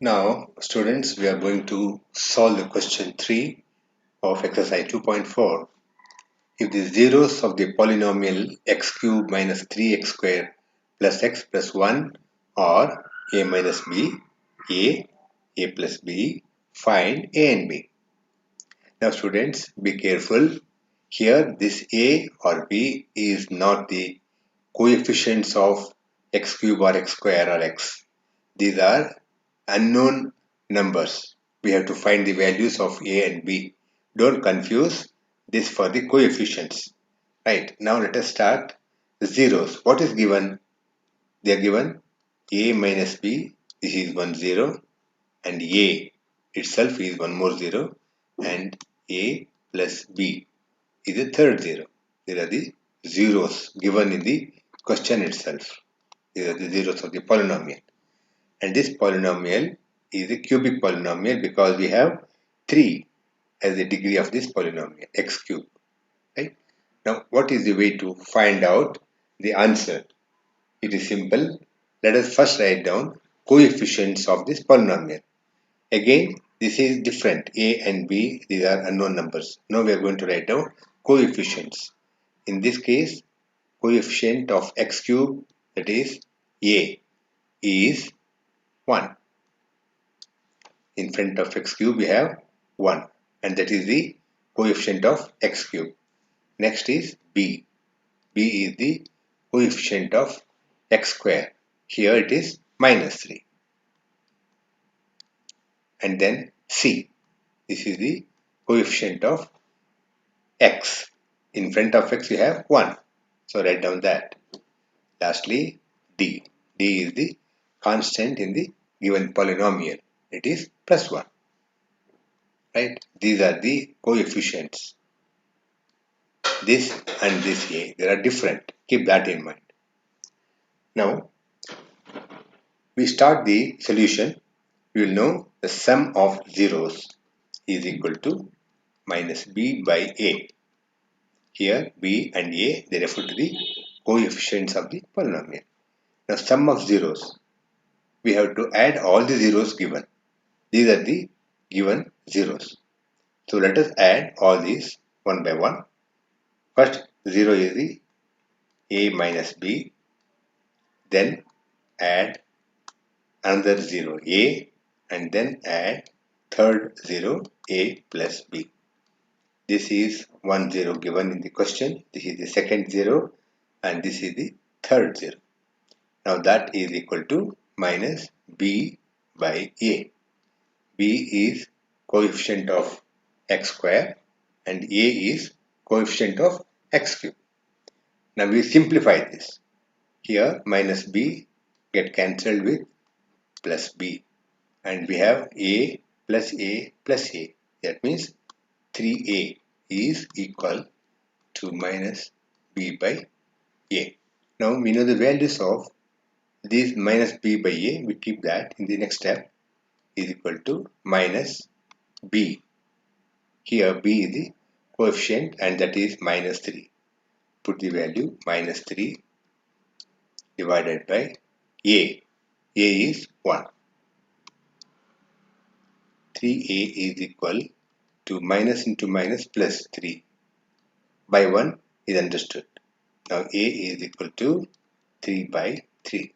Now, students, we are going to solve the question 3 of exercise 2.4. If the zeros of the polynomial x cube minus 3x square plus x plus 1 are a minus b, a plus b, find a and b. Now, students, be careful. Here, this a or b is not the coefficients of x cube or x square or x. These are unknown numbers. We have to find the values of a and b. Don't confuse this for the coefficients. Right, now let us start the zeros. What is given? They are given a minus b, this is 1 0, and a itself is one more 0, and a plus b is a third 0. These are the zeros given in the question itself. These are the zeros of the polynomial. And this polynomial is a cubic polynomial because we have 3 as the degree of this polynomial, x cube. Right? Now, what is the way to find out the answer? It is simple. Let us first write down coefficients of this polynomial. Again, this is different. A and B, these are unknown numbers. Now we are going to write down coefficients. In this case, coefficient of x cube, that is A, is 1. In front of x cube, we have 1, and that is the coefficient of x cube. Next is b. b is the coefficient of x square. Here it is minus 3. And then c. This is the coefficient of x. In front of x we have 1. So write down that. Lastly, d. d is the constant in the given polynomial. It is plus 1. Right? These are the coefficients. This and this a, they are different. Keep that in mind. Now, we start the solution. We will know the sum of zeros is equal to minus b by a. Here, b and a, they refer to the coefficients of the polynomial. Now, sum of zeros. We have to add all the zeros given. These are the given zeros. So, let us add all these one by one. First, 0 is the a minus b. Then, add another 0 a, and then add third 0 a plus b. This is 1 0 given in the question. This is the second 0, and this is the third 0. Now that is equal to minus b by a. b is coefficient of x square and a is coefficient of x cube. Now we simplify this. Here minus b get cancelled with plus b, and we have a plus a plus a. That means 3a is equal to minus b by a. Now we know the values of these minus b by a. We keep that in the next step is equal to minus b. Here b is the coefficient and that is minus 3. Put the value minus 3 divided by a. a is 1. 3a is equal to minus into minus plus 3. By 1 is understood. Now a is equal to 3 by 3.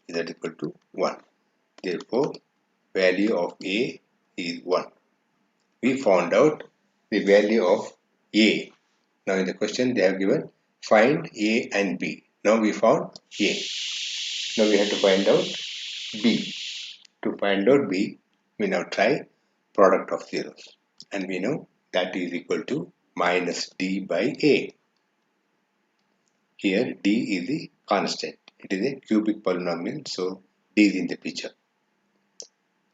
Is that equal to 1. Therefore, value of a is 1. We found out the value of a. Now in the question they have given find a and b. Now we found a. Now we have to find out b. To find out b, we now try product of zeros. And we know that is equal to minus d by a. Here d is the constant. It is a cubic polynomial, so d is in the picture.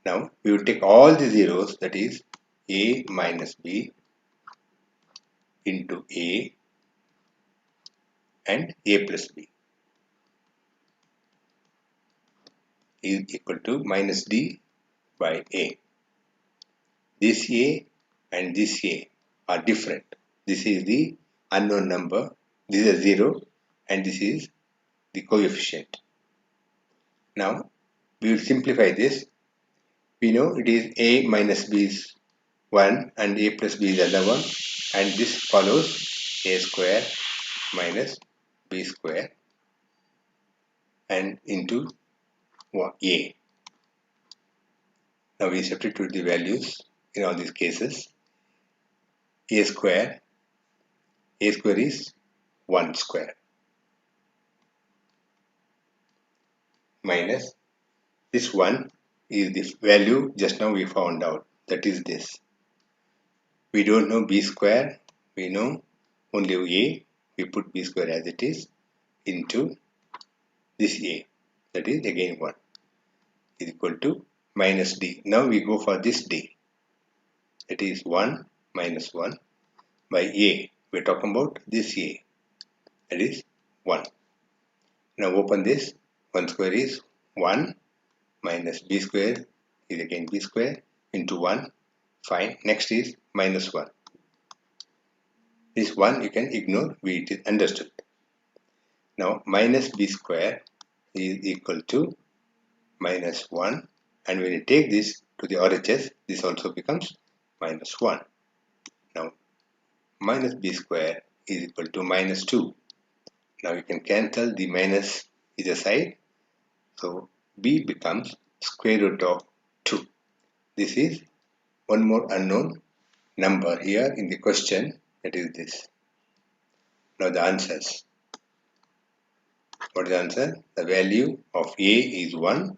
Now we will take all the zeros, that is a minus b into a and a plus b is equal to minus d by a. This a and this a are different. This is the unknown number, this is a 0 and this is the coefficient. Now we will simplify this. We know it is a minus b is 1 and a plus b is another one, and this follows a square minus b square and into a. Now we substitute the values in all these cases. A square is 1 square minus this 1 is the value just now we found out, that is this. We don't know b square, we know only a, we put b square as it is into this a, that is again 1 is equal to minus d. Now we go for this d, that is 1 minus 1 by a. We are talking about this a, that is 1. Now open this, 1 square is 1 minus b square is again b square into 1. Fine. Next is minus 1. This 1 you can ignore, it is understood. Now minus b square is equal to minus 1, and when you take this to the RHS, this also becomes minus 1. Now minus b square is equal to minus 2. Now you can cancel the minus either side, so b becomes square root of 2. This is one more unknown number here in the question, that is this. Now the answers. What is the answer? The value of a is 1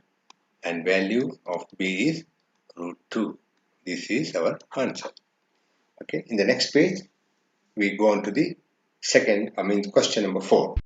and value of b is root 2. This is our answer. Okay, in the next page we go on to the question number 4.